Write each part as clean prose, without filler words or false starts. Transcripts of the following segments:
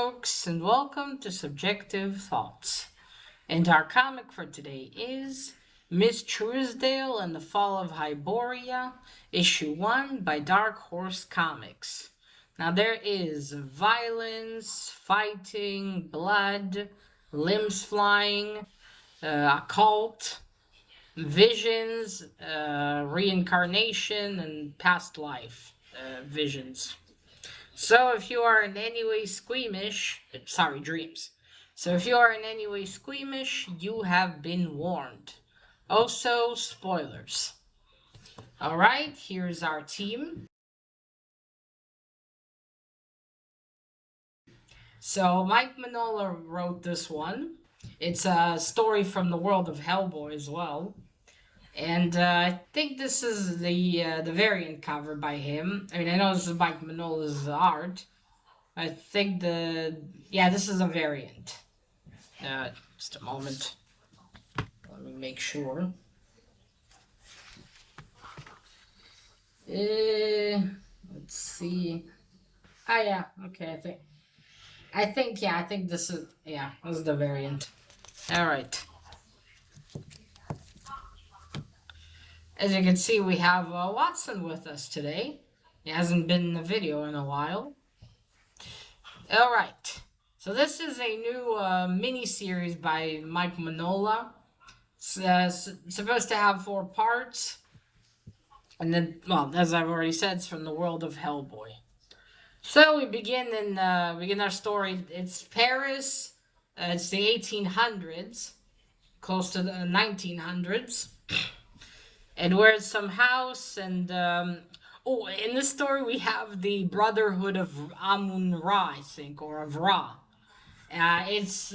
folks, and welcome to Subjective Thoughts. And our comic for today is Miss Truesdale and the Fall of Hyperborea, Issue 1 by Dark Horse Comics. Now there is violence, fighting, blood, limbs flying, occult, visions, reincarnation, and past life visions. So if you are in any way squeamish, dreams. So if you are in any way squeamish, you have been warned. Also, spoilers. Alright, here's our team. So Mike Mignola wrote this one. It's a story from the world of Hellboy as well. And I think this is the variant cover by him. I mean, I know this is Mike Mignola's art. I think this is a variant. Just a moment. Let me make sure. Let's see. Ah, yeah. Okay, I think this is the variant. All right. As you can see, we have Watson with us today. He hasn't been in the video in a while. All right. So this is a new mini-series by Mike Mignola. It's supposed to have 4 parts. And then, well, as I've already said, it's from the world of Hellboy. So we begin our story. It's Paris. It's the 1800s, close to the 1900s. And we're at some house, and in this story we have the Brotherhood of Amun-Ra, I think, or of Ra. It's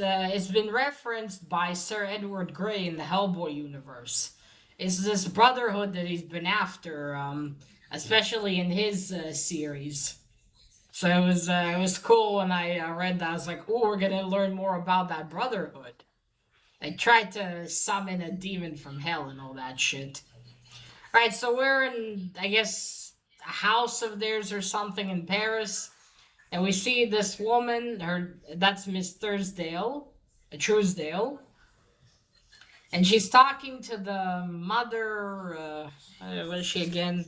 been referenced by Sir Edward Grey in the Hellboy universe. It's this brotherhood that he's been after, especially in his series. So it was cool when I read that. I was like, oh, we're gonna learn more about that brotherhood. They tried to summon a demon from hell and all that shit. Right, so we're in, I guess, a house of theirs or something in Paris. And we see this woman, that's Miss Truesdale. And she's talking to the mother, what is she again?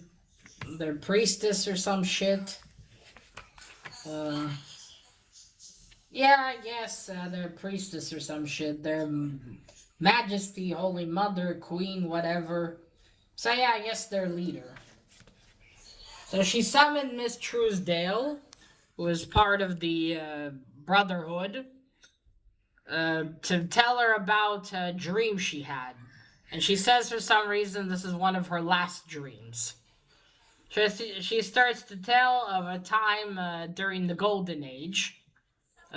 Their priestess or some shit. Yeah, I guess their priestess or some shit. Their majesty, holy mother, queen, whatever. So yeah, I guess their leader. So she summoned Miss Truesdale, who is part of the Brotherhood, to tell her about a dream she had. And she says for some reason this is one of her last dreams. She starts to tell of a time during the Golden Age,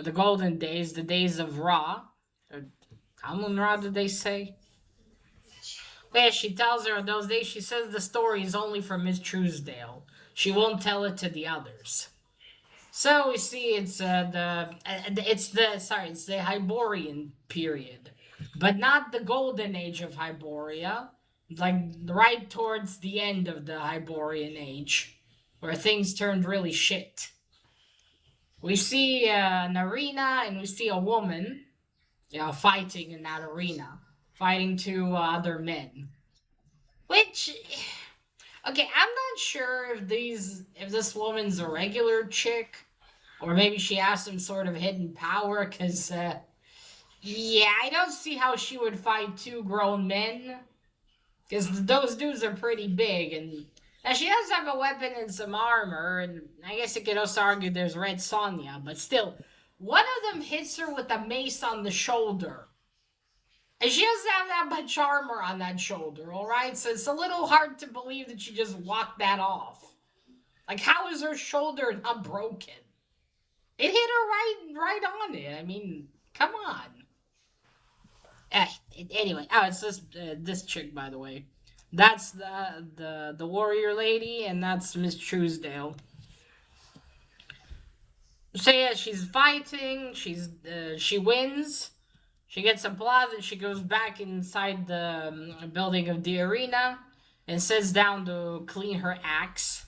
the Golden Days, the days of Ra. Amun-Ra, did they say? Yeah, she tells her those days. She says the story is only for Miss Truesdale. She won't tell it to the others. So we see it's the Hyperborean period, but not the Golden Age of Hyperborea. Like right towards the end of the Hyperborean age, where things turned really shit. We see an arena and we see a woman, fighting in that arena, fighting 2 other men. Which, okay, I'm not sure if this woman's a regular chick, or maybe she has some sort of hidden power, because, I don't see how she would fight 2 grown men, because those dudes are pretty big, and now she does have a weapon and some armor, and I guess you could also argue there's Red Sonja, but still, one of them hits her with a mace on the shoulder. And she doesn't have that much armor on that shoulder, alright? So it's a little hard to believe that she just walked that off. Like, how is her shoulder not broken? It hit her right on it. I mean, come on. Anyway, it's this chick, by the way. That's the warrior lady, and that's Miss Truesdale. So yeah, she's fighting. She wins. She gets applause and she goes back inside the building of the arena and sits down to clean her axe.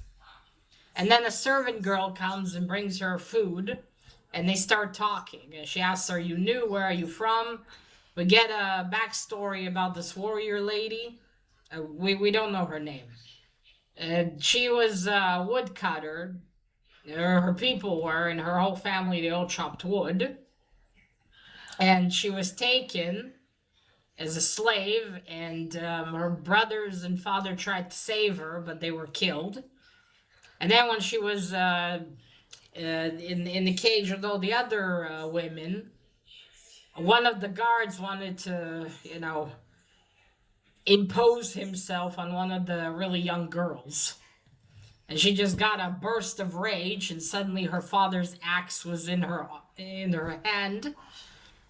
And then a servant girl comes and brings her food. and they start talking. And she asks, "Are you new? Where are you from?" We get a backstory about this warrior lady. We don't know her name. She was a woodcutter. Her people were, and her whole family, they all chopped wood. And she was taken as a slave, and her brothers and father tried to save her, but they were killed. And then when she was in the cage with all the other women, one of the guards wanted to, impose himself on one of the really young girls. And she just got a burst of rage, and suddenly her father's axe was in her hand,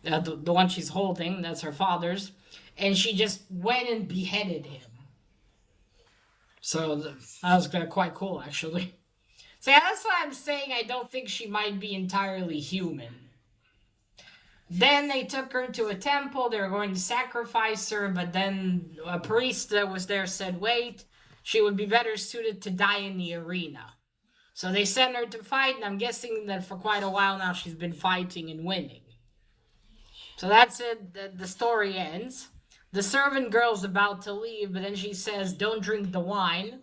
the one she's holding. That's her father's, and she just went and beheaded him. So that was quite cool, actually. So yeah, that's why I'm saying I don't think she might be entirely human. Then they took her to a temple. They were going to sacrifice her, but then a priest that was there said, "Wait, she would be better suited to die in the arena." So they sent her to fight, and I'm guessing that for quite a while now she's been fighting and winning. So that's it. The story ends. The servant girl's about to leave, but then she says, "Don't drink the wine."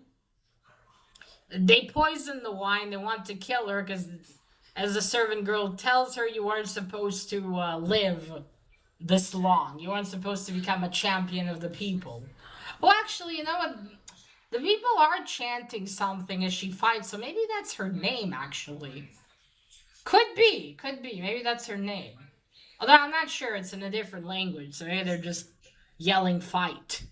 They poison the wine. They want to kill her because, as the servant girl tells her, you aren't supposed to live this long. You aren't supposed to become a champion of the people. Well, actually, you know what? The people are chanting something as she fights, so maybe that's her name, actually. Could be, could be. Maybe that's her name. Although I'm not sure, it's in a different language, so maybe they're just yelling fight.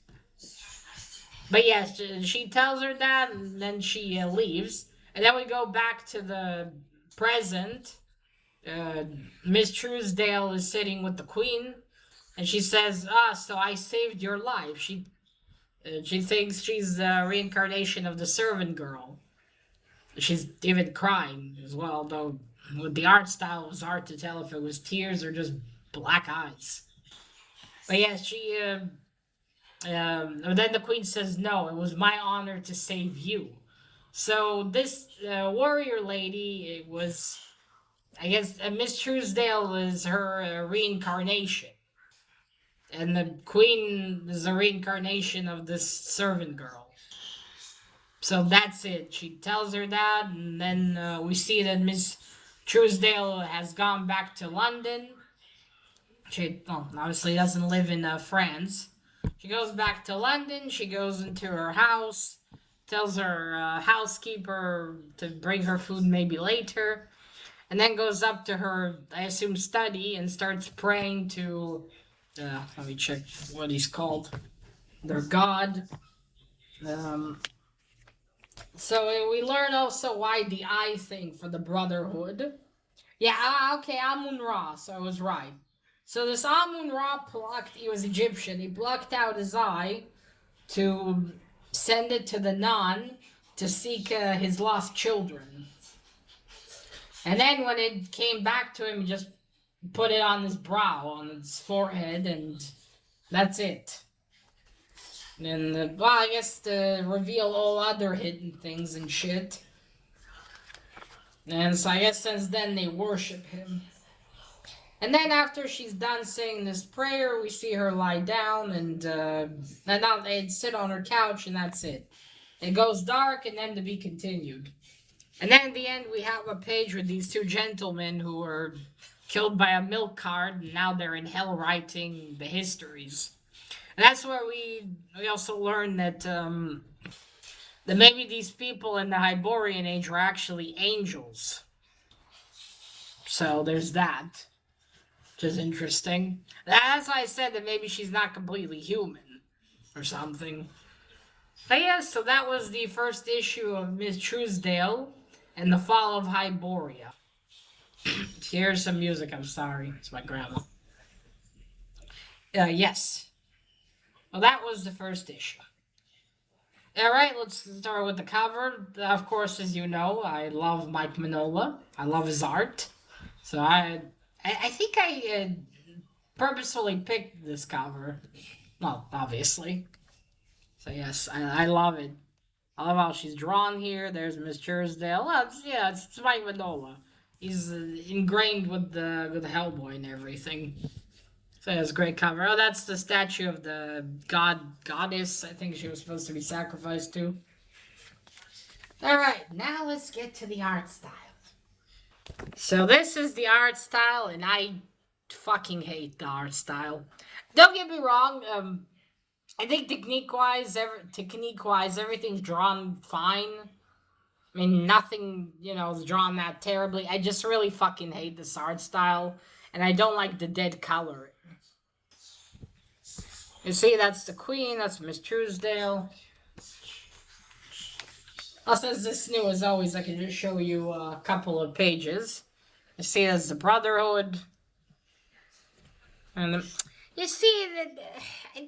But yes, she tells her that, and then she leaves. And then we go back to the present. Uh, Miss Truesdale is sitting with the queen, and she says, so I saved your life." She thinks she's a reincarnation of the servant girl. She's even crying as well, though with the art style, it was hard to tell if it was tears or just black eyes. But yeah, then the queen says, "No, it was my honor to save you." So this warrior lady, it was, I guess, Miss Truesdale is her reincarnation. And the queen is a reincarnation of this servant girl. So that's it. She tells her that, and then we see that Miss Truesdale has gone back to London. She obviously doesn't live in France. She goes back to London. She goes into her house, tells her housekeeper to bring her food maybe later, and then goes up to her, I assume, study and starts praying to, let me check what he's called, their god. Um, so we learn also why the eye thing for the Brotherhood. Yeah, okay, Amun Ra, so I was right. So this Amun Ra he was Egyptian, he plucked out his eye to send it to the nun to seek his lost children. And then when it came back to him, he just put it on his brow, on his forehead, and that's it. And, well, I guess to reveal all other hidden things and shit. And so I guess since then they worship him. And then after she's done saying this prayer, we see her lie down and now they'd sit on her couch, and that's it. It goes dark, and then to be continued. And then at the end, we have a page with these two gentlemen who were killed by a milk cart, and now they're in hell writing the histories. And that's where we also learn that maybe these people in the Hyperborean age were actually angels. So there's that, which is interesting. That's why I said that maybe she's not completely human or something. But yeah, so that was the first issue of Miss Truesdale and the Fall of Hyperborea. Here's some music, I'm sorry. It's my grandma. Yes. Well, that was the first issue. Alright, let's start with the cover. Of course, as you know, I love Mike Mignola. I love his art. So I think I purposefully picked this cover. Well, obviously. So yes, I love it. I love how she's drawn here. There's Miss Truesdale. Well, it's Mike Mignola. He's ingrained with the Hellboy and everything. So it's a great cover. Oh, that's the statue of the goddess. I think she was supposed to be sacrificed to. All right, now let's get to the art style. So this is the art style, and I fucking hate the art style. Don't get me wrong. I think technique-wise, everything's drawn fine. I mean, nothing, is drawn that terribly. I just really fucking hate this art style, and I don't like the dead color. You see, that's the Queen, that's Miss Truesdale. Since this new as always, I can just show you a couple of pages. You see, that's the Brotherhood. And you see,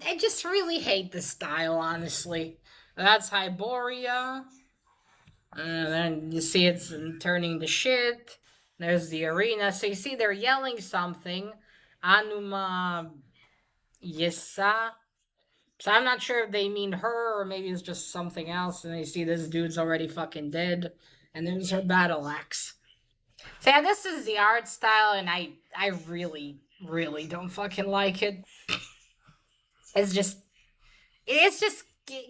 I just really hate this style, honestly. That's Hyperborea. And then you see it's turning to shit. There's the arena. So you see they're yelling something. Anuma Yesa. So I'm not sure if they mean her or maybe it's just something else. And you see this dude's already fucking dead. And there's her battle axe. So yeah, this is the art style, and I really, really don't fucking like it. It's just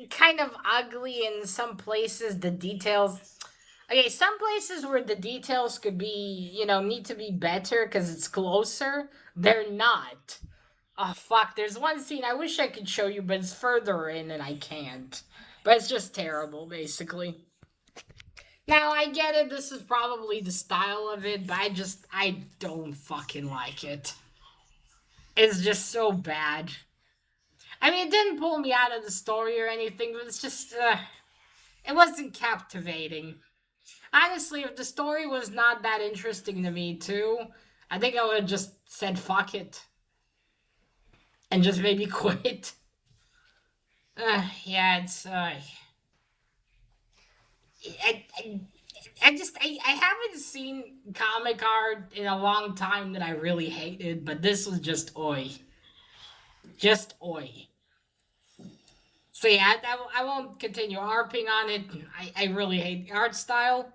kind of ugly in some places. The details. Okay, some places where the details could be, need to be better because it's closer. They're not. Oh, fuck. There's one scene I wish I could show you, but it's further in and I can't. But it's just terrible, basically. Now, I get it. This is probably the style of it, but I don't fucking like it. It's just so bad. I mean, it didn't pull me out of the story or anything, but it's just, it wasn't captivating. Honestly, if the story was not that interesting to me, too, I think I would have just said fuck it. And just maybe quit. Yeah, it's, I haven't seen comic art in a long time that I really hated, but this was just oi. Just oi. So yeah, I won't continue harping on it. I really hate the art style.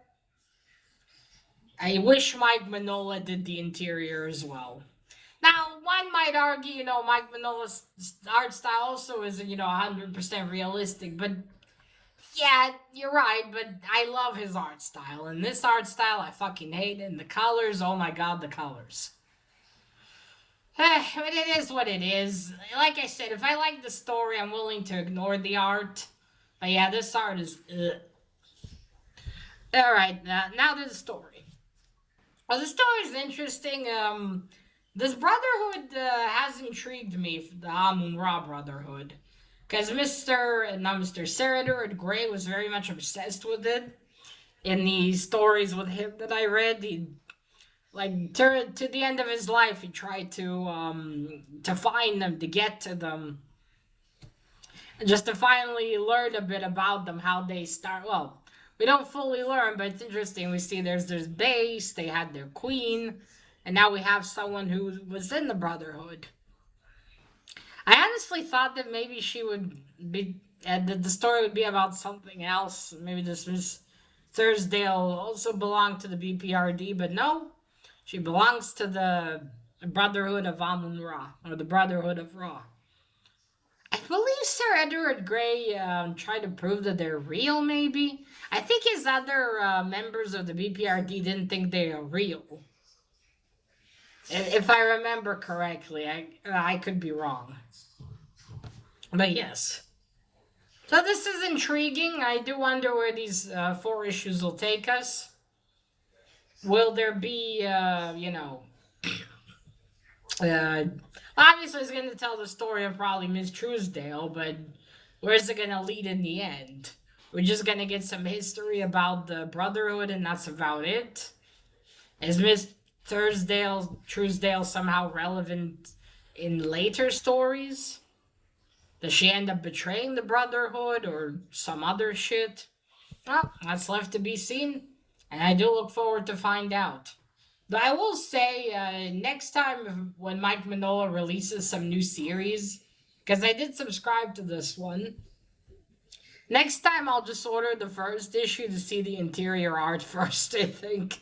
I wish Mike Mignola did the interior as well. Now, one might argue, Mike Mignola's art style also isn't, 100% realistic, but yeah, you're right, but I love his art style. And this art style, I fucking hate it. And the colors, oh my god, the colors. But it is what it is. Like I said, if I like the story, I'm willing to ignore the art. But yeah, this art is. Ugh. Alright, now to the story. Well, the story is interesting. This Brotherhood has intrigued me, the Amun-Ra Brotherhood. Because Mr. Serador Grey was very much obsessed with it. In the stories with him that I read, he to the end of his life, he tried to find them, to get to them, just to finally learn a bit about them, how they start. Well, we don't fully learn, but it's interesting. We see there's base, they had their queen, and now we have someone who was in the Brotherhood. I honestly thought that maybe she would be, that the story would be about something else. Maybe this was Truesdale also belonged to the BPRD, but no, she belongs to the Brotherhood of Amun-Ra, or the Brotherhood of Ra. I believe Sir Edward Grey tried to prove that they're real, maybe? I think his other members of the BPRD didn't think they are real. If I remember correctly, I could be wrong. But yes. So this is intriguing. I do wonder where these 4 issues will take us. Will there be, obviously it's going to tell the story of probably Miss Truesdale, but where's it going to lead in the end? We're just going to get some history about the Brotherhood and that's about it? Is Miss Truesdale somehow relevant in later stories? Does she end up betraying the Brotherhood or some other shit? Well, that's left to be seen, and I do look forward to find out. But I will say, next time when Mike Mignola releases some new series, because I did subscribe to this one, next time I'll just order the first issue to see the interior art first, I think.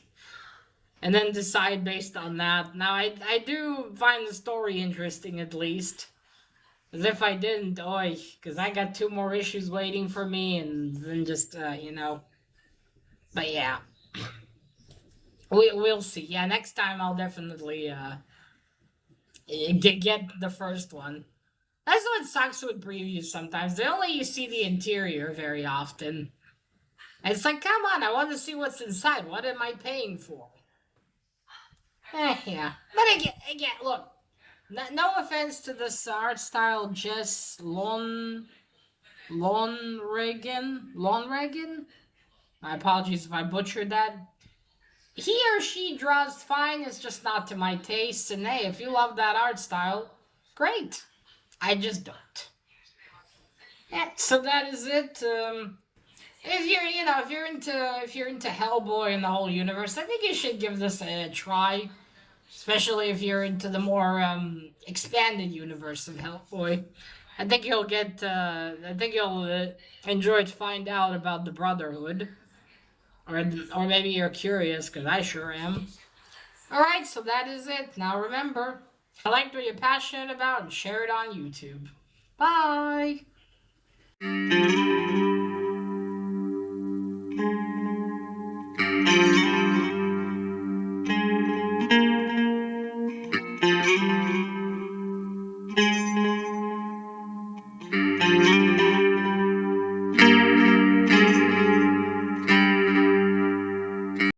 and then decide based on that. Now, I do find the story interesting, at least. As if I didn't, oi, because I got 2 more issues waiting for me, and then just, But yeah, we'll see. Yeah, next time I'll definitely get the first one. That's what sucks with previews sometimes. They only you see the interior very often. And it's like, come on, I want to see what's inside. What am I paying for? Yeah. But again, look, no offense to this art style, Jess Lonregan. My apologies if I butchered that. He or she draws fine, it's just not to my taste. And hey, if you love that art style, great. I just don't. Yeah, so that is it. If you're, if you're into Hellboy and the whole universe, I think you should give this a try. Especially if you're into the more expanded universe of Hellboy. I think you'll enjoy to find out about the Brotherhood, or maybe you're curious, because I sure am. All right, so that is it. Now remember, I liked what you're passionate about, and share it on YouTube. Bye.